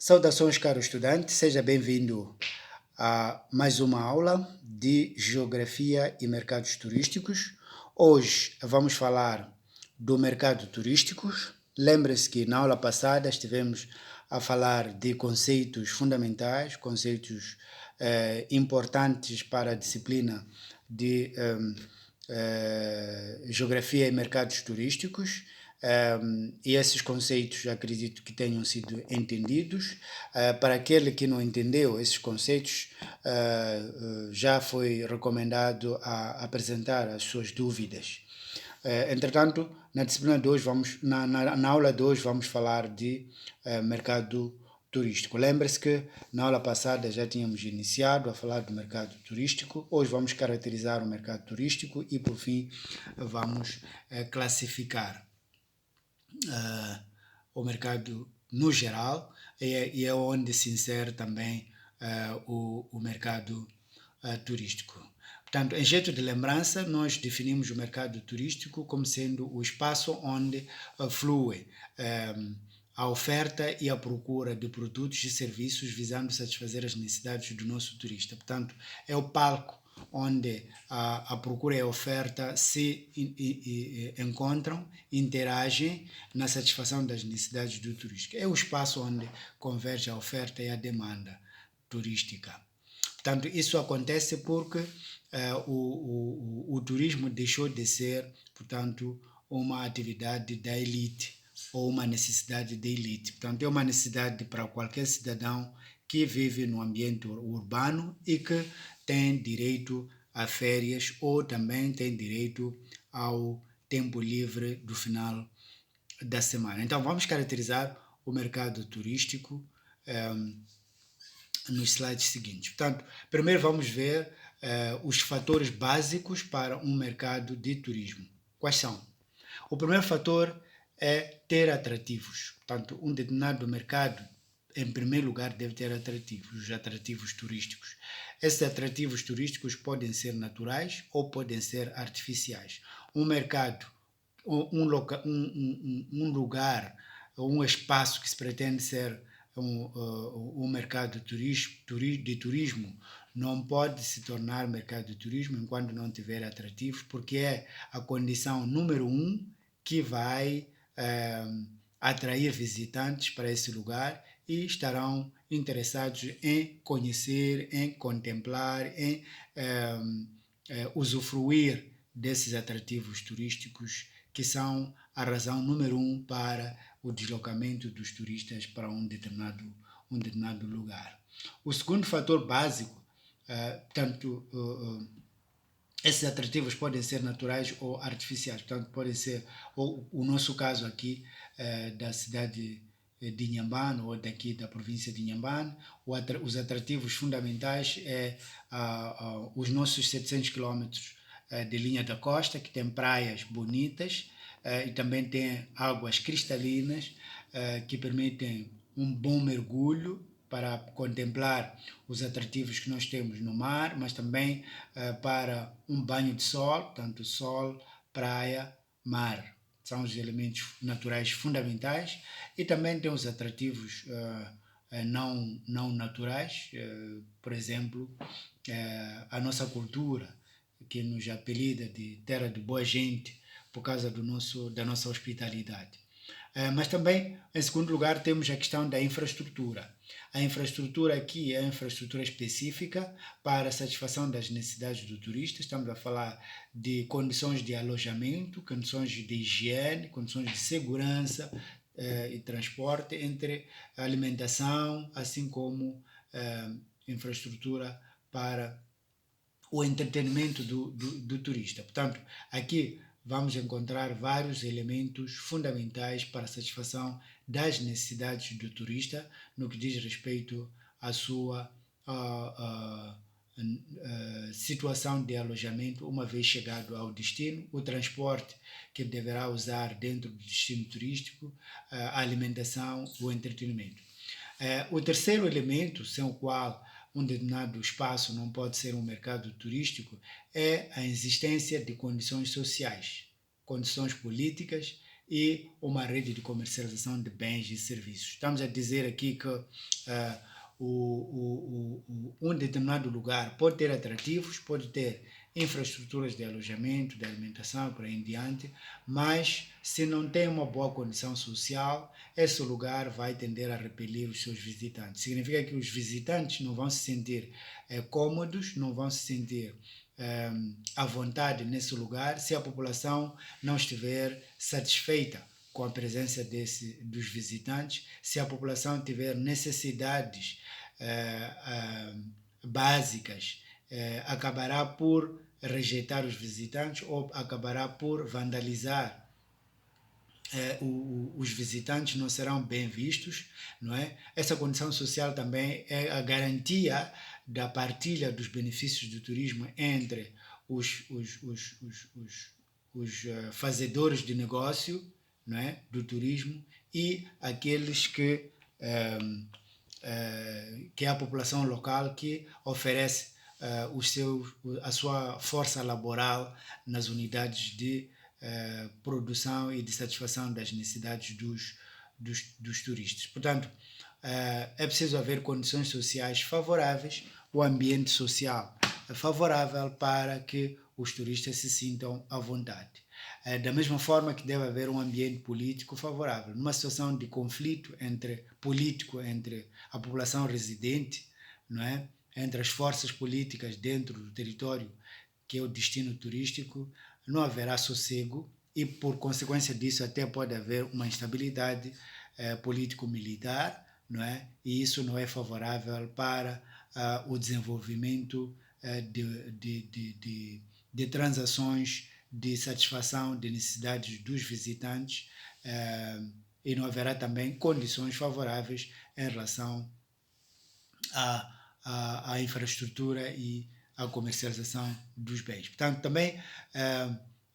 Saudações, caro estudante, seja bem-vindo a mais uma aula de Geografia e Mercados Turísticos. Hoje vamos falar do mercado turístico. Lembre-se que na aula passada estivemos a falar de conceitos fundamentais, conceitos importantes para a disciplina de Geografia e Mercados Turísticos. E esses conceitos acredito que tenham sido entendidos. Para aquele que não entendeu esses conceitos, já foi recomendado a apresentar as suas dúvidas. Entretanto, na disciplina de hoje, na aula de hoje, vamos falar de mercado turístico. Lembre-se que na aula passada já tínhamos iniciado a falar do mercado turístico. Hoje vamos caracterizar o mercado turístico e, por fim, vamos classificar o mercado no geral e é onde se insere também o mercado turístico. Portanto, em jeito de lembrança, nós definimos o mercado turístico como sendo o espaço onde flui a oferta e a procura de produtos e serviços visando satisfazer as necessidades do nosso turista. Portanto, é o palco onde a procura e a oferta se encontram, interagem na satisfação das necessidades do turista. É o espaço onde converge a oferta e a demanda turística. Portanto, isso acontece porque o turismo deixou de ser, portanto, uma atividade da elite ou uma necessidade da elite. Portanto, é uma necessidade para qualquer cidadão que vive no ambiente urbano e que tem direito a férias ou também tem direito ao tempo livre do final da semana. Então, vamos caracterizar o mercado turístico nos slides seguintes. Portanto, primeiro vamos ver os fatores básicos para um mercado de turismo. Quais são? O primeiro fator é ter atrativos. Portanto, um determinado mercado, em primeiro lugar, deve ter atrativos, os atrativos turísticos. Esses atrativos turísticos podem ser naturais ou podem ser artificiais. Um mercado, um lugar, um espaço que se pretende ser um mercado de turismo não pode se tornar mercado de turismo enquanto não tiver atrativos, porque é a condição número um que vai atrair visitantes para esse lugar e estarão interessados em conhecer, em contemplar, em usufruir desses atrativos turísticos que são a razão número um para o deslocamento dos turistas para um determinado lugar. O segundo fator básico, esses atrativos podem ser naturais ou artificiais, portanto, podem ser, ou o nosso caso aqui, da cidade de Inhambane ou daqui da província de Inhambane, os atrativos fundamentais é os nossos 700 quilômetros de linha da costa, que tem praias bonitas e também tem águas cristalinas que permitem um bom mergulho para contemplar os atrativos que nós temos no mar, mas também para um banho de sol, portanto sol, praia, mar. São os elementos naturais fundamentais e também tem os atrativos não naturais, por exemplo, a nossa cultura, que nos apelida de terra de boa gente por causa da nossa hospitalidade. Mas também, em segundo lugar, temos a questão da infraestrutura. A infraestrutura aqui é a infraestrutura específica para a satisfação das necessidades do turista. Estamos a falar de condições de alojamento, condições de higiene, condições de segurança e transporte, entre alimentação, assim como infraestrutura para o entretenimento do turista. Portanto, aqui vamos encontrar vários elementos fundamentais para a satisfação das necessidades do turista no que diz respeito à sua situação de alojamento uma vez chegado ao destino, o transporte que deverá usar dentro do destino turístico, a alimentação, o entretenimento. O terceiro elemento, sem o qual um determinado espaço não pode ser um mercado turístico, é a existência de condições sociais, condições políticas e uma rede de comercialização de bens e serviços. Estamos a dizer aqui que um determinado lugar pode ter atrativos, pode ter infraestruturas de alojamento, de alimentação, por aí em diante, mas se não tem uma boa condição social, esse lugar vai tender a repelir os seus visitantes. Significa que os visitantes não vão se sentir cômodos, não vão se sentir à vontade nesse lugar se a população não estiver satisfeita com a presença dos visitantes, se a população tiver necessidades básicas, acabará por rejeitar os visitantes ou acabará por vandalizar. Os visitantes não serão bem vistos, não é? Essa condição social também é a garantia da partilha dos benefícios do turismo entre os fazedores de negócio, não é? Do turismo e aqueles que é a população local que oferece a sua força laboral nas unidades de produção e de satisfação das necessidades dos turistas. Portanto, é preciso haver condições sociais favoráveis, o ambiente social favorável para que os turistas se sintam à vontade. Da mesma forma que deve haver um ambiente político favorável. Numa situação de conflito político entre a população residente, não é? Entre as forças políticas dentro do território que é o destino turístico, não haverá sossego e, por consequência disso, até pode haver uma instabilidade político-militar, não é? E isso não é favorável para o desenvolvimento de transações de satisfação de necessidades dos visitantes e não haverá também condições favoráveis em relação à infraestrutura e à comercialização dos bens. Portanto, também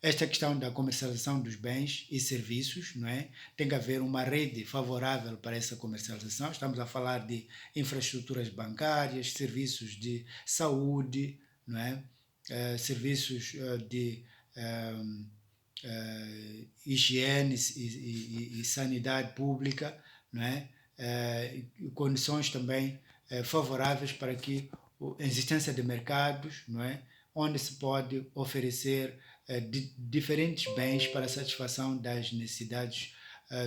esta questão da comercialização dos bens e serviços, não é? Tem que haver uma rede favorável para essa comercialização. Estamos a falar de infraestruturas bancárias, serviços de saúde, não é? Serviços de higiene e sanidade pública, não é? Condições também favoráveis para que a existência de mercados, não é? Onde se pode oferecer diferentes bens para a satisfação das necessidades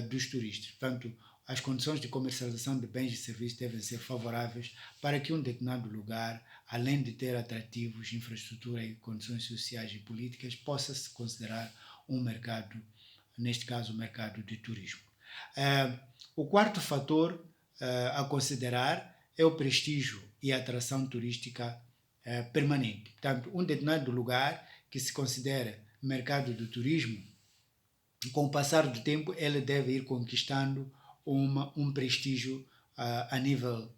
dos turistas. Portanto, as condições de comercialização de bens e serviços devem ser favoráveis para que um determinado lugar, além de ter atrativos, infraestrutura e condições sociais e políticas, possa se considerar um mercado, neste caso, o mercado de turismo. O quarto fator a considerar é o prestígio e a atração turística permanente. Portanto, um determinado lugar que se considera mercado do turismo, com o passar do tempo, ele deve ir conquistando um prestígio a nível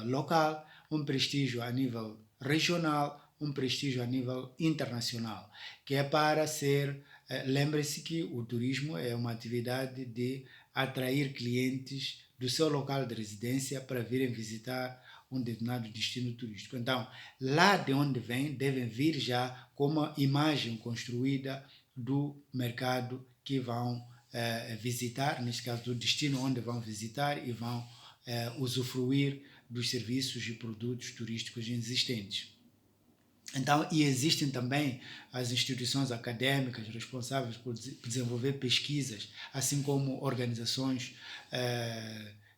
local, um prestígio a nível regional, um prestígio a nível internacional, que é para ser... Lembre-se que o turismo é uma atividade de atrair clientes do seu local de residência para virem visitar um determinado destino turístico. Então, lá de onde vem, devem vir já com uma imagem construída do mercado que vão visitar, neste caso do destino onde vão visitar e vão usufruir dos serviços e produtos turísticos existentes. Então, e existem também as instituições acadêmicas responsáveis por desenvolver pesquisas, assim como organizações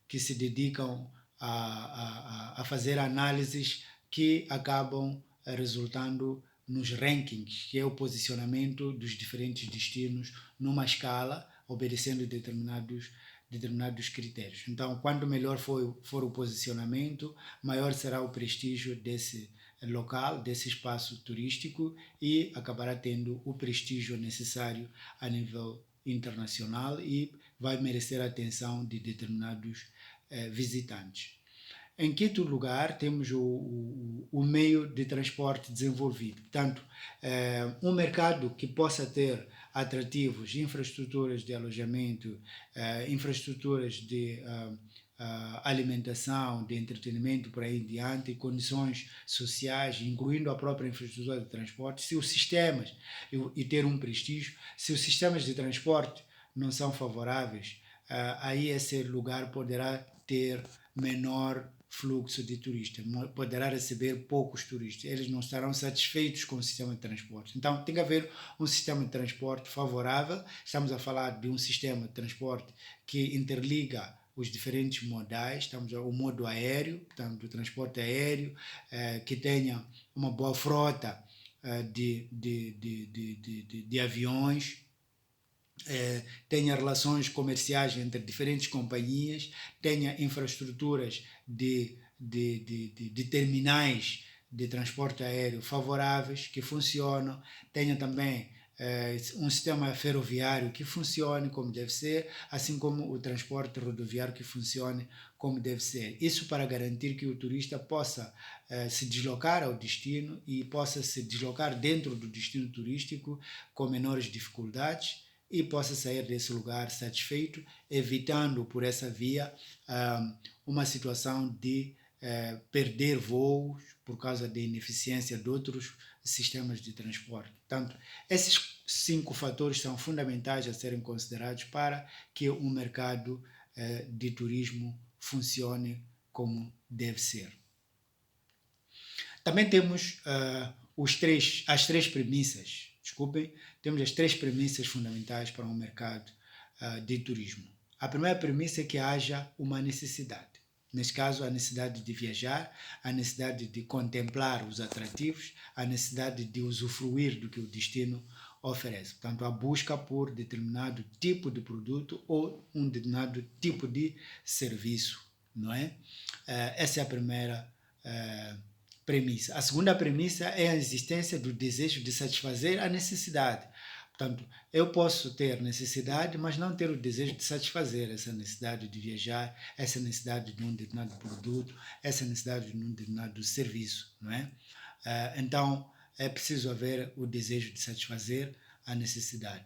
que se dedicam a fazer análises que acabam resultando nos rankings, que é o posicionamento dos diferentes destinos numa escala, obedecendo determinados critérios. Então, quanto melhor for o posicionamento, maior será o prestígio desse local, desse espaço turístico e acabará tendo o prestígio necessário a nível internacional e vai merecer a atenção de determinados visitantes. Em quinto lugar, temos o meio de transporte desenvolvido. Portanto, um mercado que possa ter atrativos, infraestruturas de alojamento, infraestruturas de alimentação, de entretenimento, por aí em diante, condições sociais, incluindo a própria infraestrutura de transporte, se os sistemas, e ter um prestígio, se os sistemas de transporte não são favoráveis, aí esse lugar poderá ter menor fluxo de turistas, poderá receber poucos turistas, eles não estarão satisfeitos com o sistema de transporte. Então tem que haver um sistema de transporte favorável. Estamos a falar de um sistema de transporte que interliga os diferentes modais, estamos o modo aéreo, portanto o transporte aéreo, que tenha uma boa frota de aviões, tenha relações comerciais entre diferentes companhias, tenha infraestruturas de terminais de transporte aéreo favoráveis, que funcionam, tenha também um sistema ferroviário que funcione como deve ser, assim como o transporte rodoviário que funcione como deve ser. Isso para garantir que o turista possa se deslocar ao destino e possa se deslocar dentro do destino turístico com menores dificuldades e possa sair desse lugar satisfeito, evitando por essa via uma situação de perder voos por causa da ineficiência de outros sistemas de transporte. Portanto, esses 5 fatores são fundamentais a serem considerados para que um mercado de turismo funcione como deve ser. Também temos as 3 premissas, temos as 3 premissas fundamentais para um mercado de turismo. A primeira premissa é que haja uma necessidade. Neste caso, a necessidade de viajar, a necessidade de contemplar os atrativos, a necessidade de usufruir do que o destino oferece. Portanto, a busca por determinado tipo de produto ou um determinado tipo de serviço, não é? Essa é a primeira premissa. A segunda premissa é a existência do desejo de satisfazer a necessidade. Portanto, eu posso ter necessidade, mas não ter o desejo de satisfazer essa necessidade de viajar, essa necessidade de um determinado produto, essa necessidade de um determinado serviço, não é? Então, é preciso haver o desejo de satisfazer a necessidade.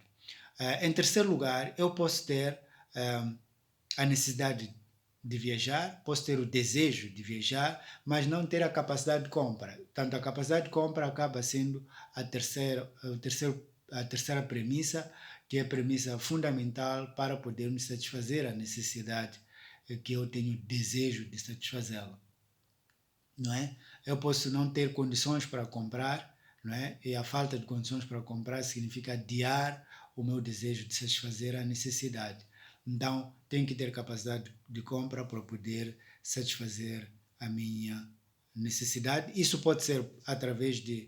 Em terceiro lugar, eu posso ter a necessidade de viajar, posso ter o desejo de viajar, mas não ter a capacidade de compra. Portanto, a capacidade de compra acaba sendo a terceira premissa, que é a premissa fundamental para podermos satisfazer a necessidade que eu tenho desejo de satisfazê-la, não é? Eu posso não ter condições para comprar, não é? E a falta de condições para comprar significa adiar o meu desejo de satisfazer a necessidade. Então, tenho que ter capacidade de compra para poder satisfazer a minha necessidade. Isso pode ser através de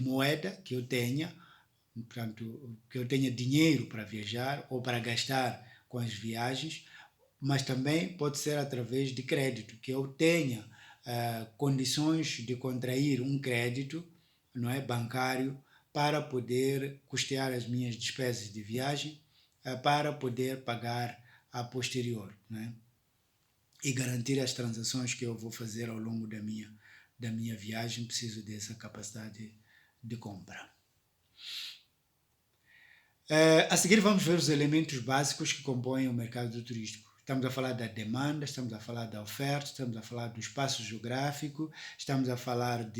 moeda que eu tenha, portanto, que eu tenha dinheiro para viajar ou para gastar com as viagens, mas também pode ser através de crédito, que eu tenha condições de contrair um crédito, não é, bancário, para poder custear as minhas despesas de viagem, para poder pagar a posterior, não é? E garantir as transações que eu vou fazer ao longo da minha viagem. Preciso dessa capacidade de compra. A seguir vamos ver os elementos básicos que compõem o mercado turístico. Estamos a falar da demanda, estamos a falar da oferta, estamos a falar do espaço geográfico, estamos a falar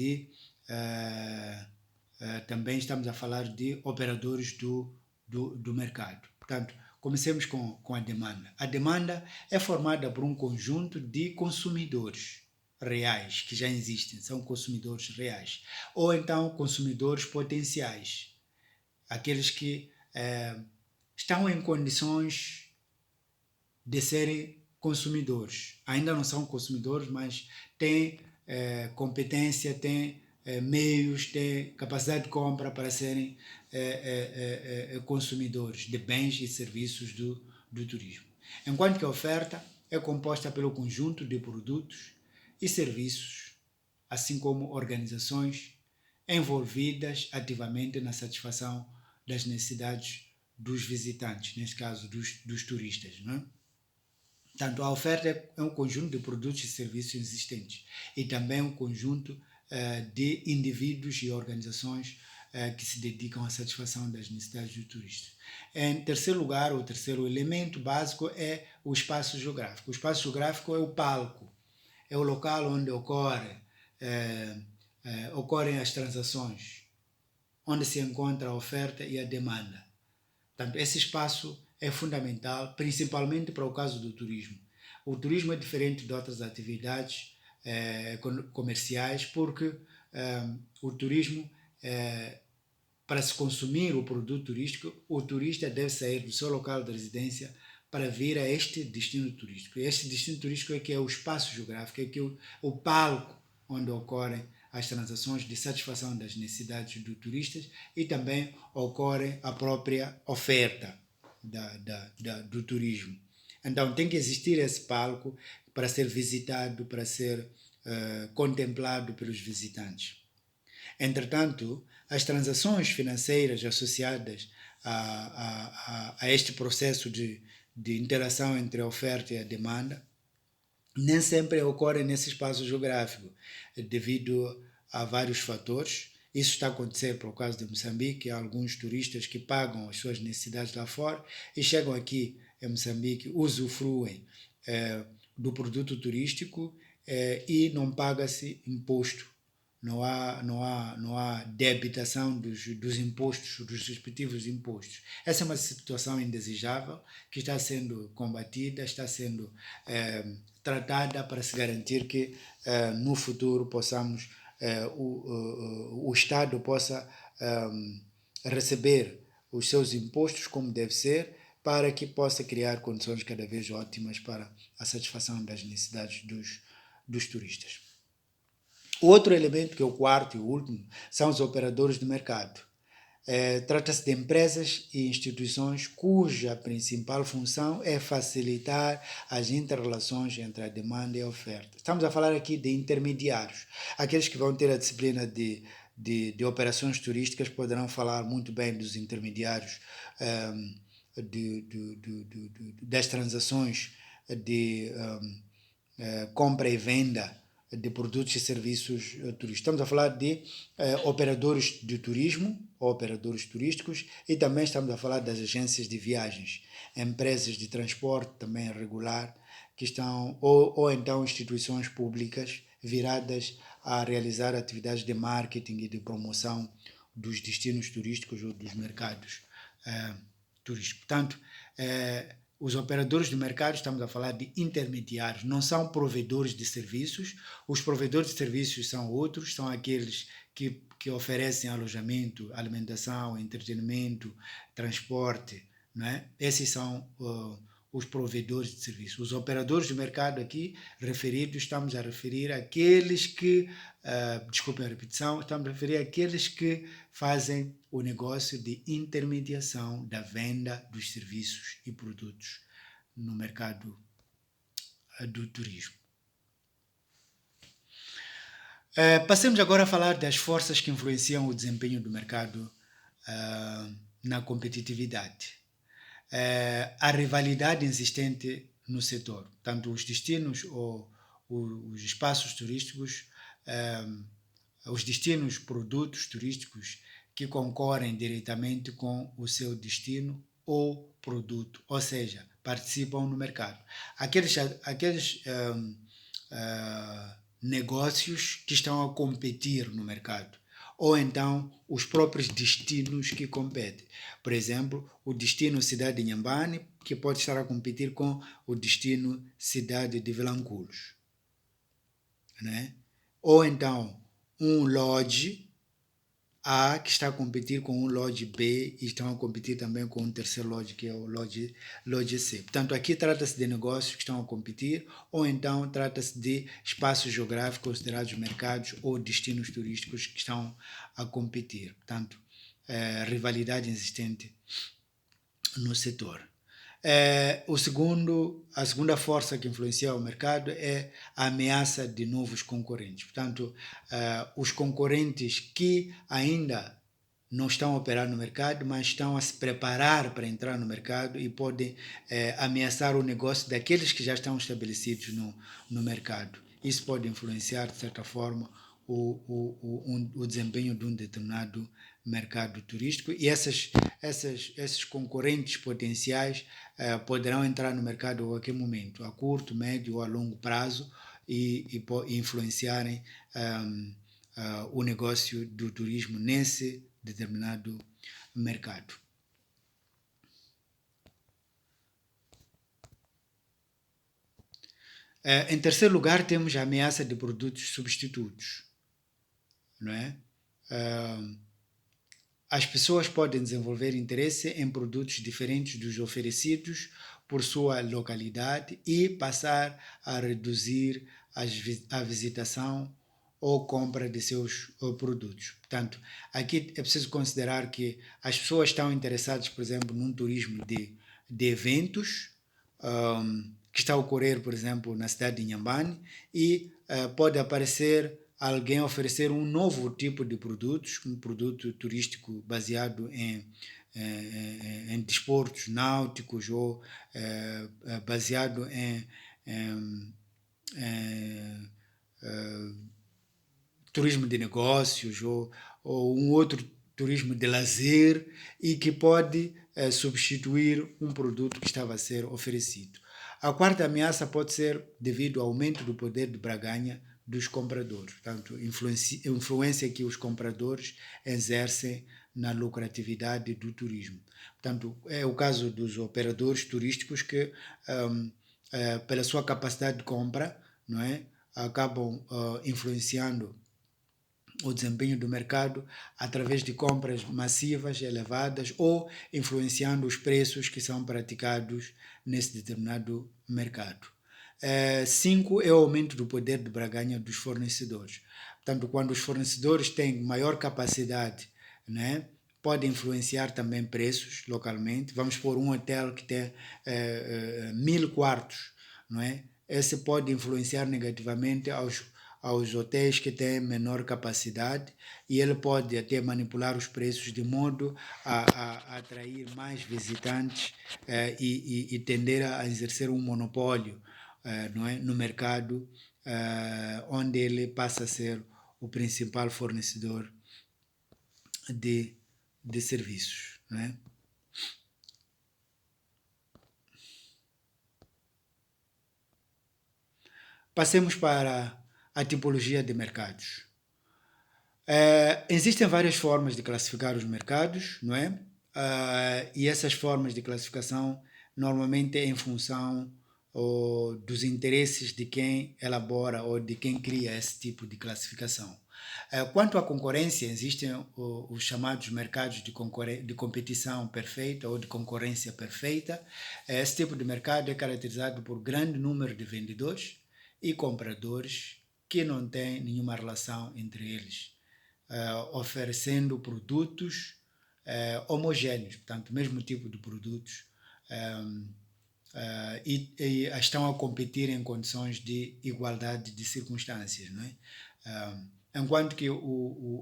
também estamos a falar de operadores do mercado. Portanto, comecemos com a demanda. A demanda é formada por um conjunto de consumidores reais que já existem, são consumidores reais, ou então consumidores potenciais, aqueles que estão em condições de serem consumidores. Ainda não são consumidores, mas têm competência, têm meios, têm capacidade de compra para serem consumidores de bens e serviços do turismo. Enquanto que a oferta é composta pelo conjunto de produtos e serviços, assim como organizações envolvidas ativamente na satisfação das necessidades dos visitantes, neste caso dos turistas, não é? Portanto, a oferta é um conjunto de produtos e serviços existentes e também um conjunto de indivíduos e organizações que se dedicam à satisfação das necessidades do turista. Em terceiro lugar, o terceiro elemento básico é o espaço geográfico. O espaço geográfico é o palco, é o local onde ocorrem as transações, onde se encontra a oferta e a demanda. Portanto, esse espaço é fundamental, principalmente para o caso do turismo. O turismo é diferente de outras atividades comerciais, porque o turismo, para se consumir o produto turístico, o turista deve sair do seu local de residência para vir a este destino turístico. Este destino turístico é que é o espaço geográfico, é que é o palco onde ocorrem as transações de satisfação das necessidades dos turistas e também ocorre a própria oferta do turismo. Então tem que existir esse palco para ser visitado, para ser contemplado pelos visitantes. Entretanto, as transações financeiras associadas a este processo de interação entre a oferta e a demanda nem sempre ocorrem nesse espaço geográfico, devido a vários fatores. Isso está a acontecer por causa de Moçambique. Há alguns turistas que pagam as suas necessidades lá fora e chegam aqui em Moçambique, usufruem do produto turístico e não paga-se imposto. Não há debitação dos impostos, dos respectivos impostos. Essa é uma situação indesejável que está sendo combatida, está sendo tratada para se garantir que no futuro possamos, o Estado possa receber os seus impostos como deve ser, para que possa criar condições cada vez ótimas para a satisfação das necessidades dos turistas. O outro elemento, que é o quarto e o último, são os operadores de mercado. Trata-se de empresas e instituições cuja principal função é facilitar as interrelações entre a demanda e a oferta. Estamos a falar aqui de intermediários. Aqueles que vão ter a disciplina de operações turísticas poderão falar muito bem dos intermediários, das transações de compra e venda de produtos e serviços turísticos. Estamos a falar de operadores de turismo, operadores turísticos, e também estamos a falar das agências de viagens, empresas de transporte também regular, que estão, ou então instituições públicas viradas a realizar atividades de marketing e de promoção dos destinos turísticos ou dos mercados turísticos. Portanto, os operadores do mercado, estamos a falar de intermediários, não são provedores de serviços. Os provedores de serviços são outros, são aqueles que oferecem alojamento, alimentação, entretenimento, transporte, não é? Esses são os provedores de serviços. Os operadores do mercado aqui referidos, estamos a referir àqueles que, desculpem a repetição, estamos a referir àqueles que fazem o negócio de intermediação da venda dos serviços e produtos no mercado do turismo. Passemos agora a falar das forças que influenciam o desempenho do mercado na competitividade. A rivalidade existente no setor, tanto os destinos ou os espaços turísticos, os destinos produtos turísticos que concorrem diretamente com o seu destino ou produto, ou seja, participam no mercado. Aqueles negócios que estão a competir no mercado, ou então os próprios destinos que competem. Por exemplo, o destino cidade de Inhambane, que pode estar a competir com o destino cidade de Vilanculos, né? Ou então um lodge A que está a competir com um lodge B e estão a competir também com um terceiro lodge, que é o lodge C. Portanto, aqui trata-se de negócios que estão a competir, ou então trata-se de espaços geográficos considerados mercados ou destinos turísticos que estão a competir. Portanto, rivalidade existente no setor. A segunda força que influencia o mercado é a ameaça de novos concorrentes. Portanto, os concorrentes que ainda não estão a operar no mercado, mas estão a se preparar para entrar no mercado e podem ameaçar o negócio daqueles que já estão estabelecidos no mercado. Isso pode influenciar, de certa forma, o desempenho de um determinado mercado turístico, e esses concorrentes potenciais poderão entrar no mercado a qualquer momento, a curto, médio ou a longo prazo, e influenciarem o negócio do turismo nesse determinado mercado. Em terceiro lugar, temos a ameaça de produtos substitutos, não é? As pessoas podem desenvolver interesse em produtos diferentes dos oferecidos por sua localidade e passar a reduzir a visitação ou compra de seus produtos. Portanto, aqui é preciso considerar que as pessoas estão interessadas, por exemplo, num turismo de eventos, que está a ocorrer, por exemplo, na cidade de Inhambane, e pode aparecer alguém oferecer um novo tipo de produtos, um produto turístico baseado em desportos náuticos ou baseado turismo de negócios ou um outro turismo de lazer e que pode substituir um produto que estava a ser oferecido. A quarta ameaça pode ser devido ao aumento do poder de barganha dos compradores, portanto, influência que os compradores exercem na lucratividade do turismo. Portanto, é o caso dos operadores turísticos que, pela sua capacidade de compra, não é, acabam influenciando o desempenho do mercado através de compras massivas, elevadas ou influenciando os preços que são praticados nesse determinado mercado. 5 é o aumento do poder de barganha dos fornecedores. Portanto, quando os fornecedores têm maior capacidade, né, pode influenciar também preços localmente. Vamos por um hotel que tem 1000 quartos, não é? Esse pode influenciar negativamente aos hotéis que têm menor capacidade e ele pode até manipular os preços de modo a atrair mais visitantes e tender a exercer um monopólio não é? No mercado, onde ele passa a ser o principal fornecedor de, de serviços. Não é? Passemos para a tipologia de mercados. Existem várias formas de classificar os mercados, não é? E essas formas de classificação normalmente é em função dos interesses de quem elabora ou de quem cria esse tipo de classificação. Quanto à concorrência, existem os chamados mercados de competição perfeita ou de concorrência perfeita. Esse tipo de mercado é caracterizado por grande número de vendedores e compradores que não têm nenhuma relação entre eles, oferecendo produtos homogéneos, portanto, o mesmo tipo de produtos, e estão a competir em condições de igualdade de circunstâncias, não é? Enquanto que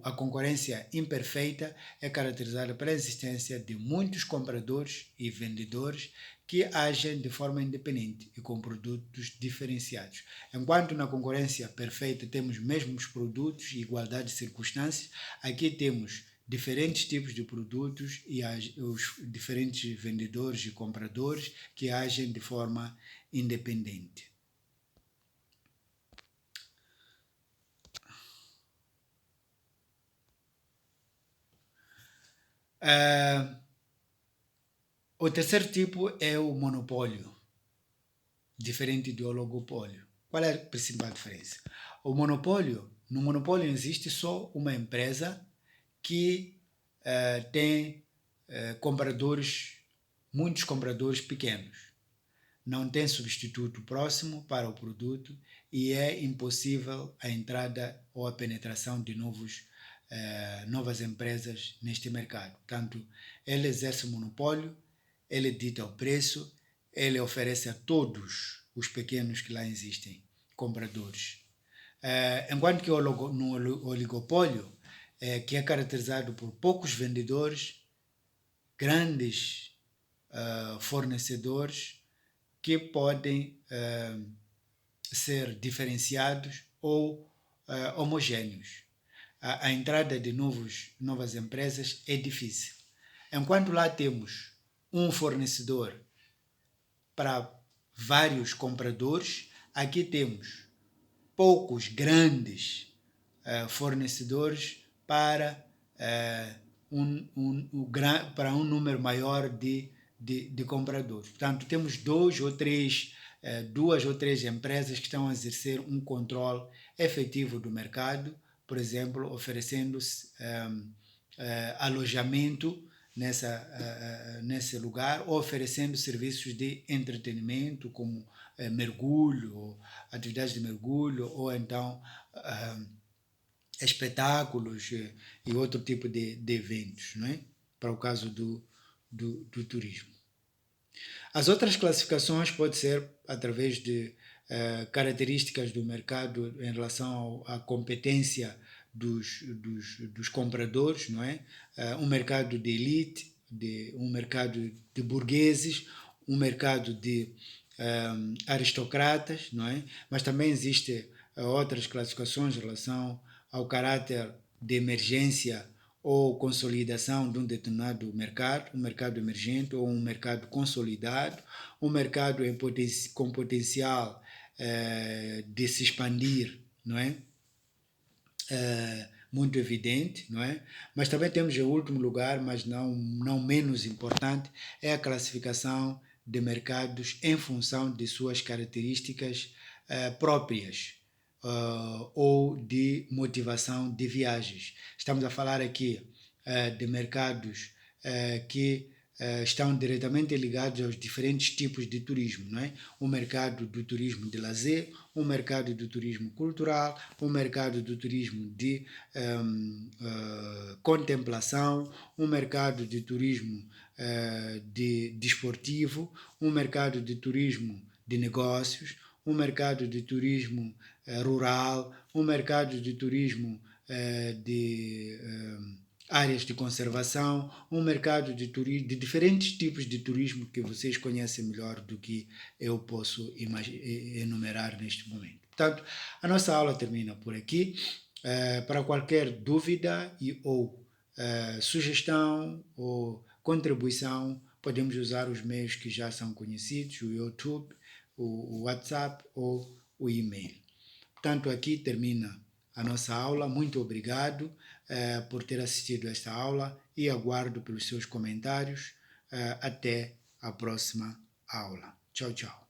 a concorrência imperfeita é caracterizada pela existência de muitos compradores e vendedores que agem de forma independente e com produtos diferenciados. Enquanto na concorrência perfeita temos mesmos produtos e igualdade de circunstâncias, aqui temos diferentes tipos de produtos e os diferentes vendedores e compradores que agem de forma independente. O terceiro tipo é o monopólio, diferente do oligopólio. Qual é a principal diferença? No monopólio existe só uma empresa que tem muitos compradores pequenos. Não tem substituto próximo para o produto e é impossível a entrada ou a penetração de novas empresas neste mercado. Portanto, ele exerce o monopólio, ele dita o preço, ele oferece a todos os pequenos que lá existem, compradores. Enquanto que no oligopólio, que é caracterizado por poucos vendedores, grandes fornecedores que podem ser diferenciados ou homogêneos. A entrada de novas empresas é difícil. Enquanto lá temos um fornecedor para vários compradores, aqui temos poucos grandes fornecedores para um número maior de compradores. Portanto, temos 2 ou 3 2 ou 3 empresas que estão a exercer um controle efetivo do mercado, por exemplo, oferecendo alojamento nesse lugar, ou oferecendo serviços de entretenimento, como mergulho, ou atividades de mergulho, ou então espetáculos e outro tipo de eventos, não é? Para o caso do turismo. As outras classificações pode ser através de características do mercado em relação à competência dos compradores, não é? Um mercado de elite, um mercado de burgueses, um mercado de aristocratas, não é? Mas também existem outras classificações em relação ao caráter de emergência ou consolidação de um determinado mercado, um mercado emergente ou um mercado consolidado, um mercado com potencial de se expandir, não é? Muito evidente, não é? Mas também temos em último lugar, mas não menos importante, é a classificação de mercados em função de suas características próprias ou de motivação de viagens. Estamos a falar aqui de mercados que estão diretamente ligados aos diferentes tipos de turismo, não é? O mercado do turismo de lazer, o mercado do turismo cultural, o mercado do turismo de contemplação, um mercado de turismo de desportivo, um mercado de turismo de negócios, um mercado de turismo rural, um mercado de turismo de áreas de conservação, um mercado de turismo, de diferentes tipos de turismo que vocês conhecem melhor do que eu posso enumerar neste momento. Portanto, a nossa aula termina por aqui. Para qualquer dúvida ou sugestão ou contribuição, podemos usar os meios que já são conhecidos, o YouTube, o WhatsApp ou o e-mail. Portanto, aqui termina a nossa aula. Muito obrigado por ter assistido a esta aula e aguardo pelos seus comentários. Até a próxima aula. Tchau, tchau.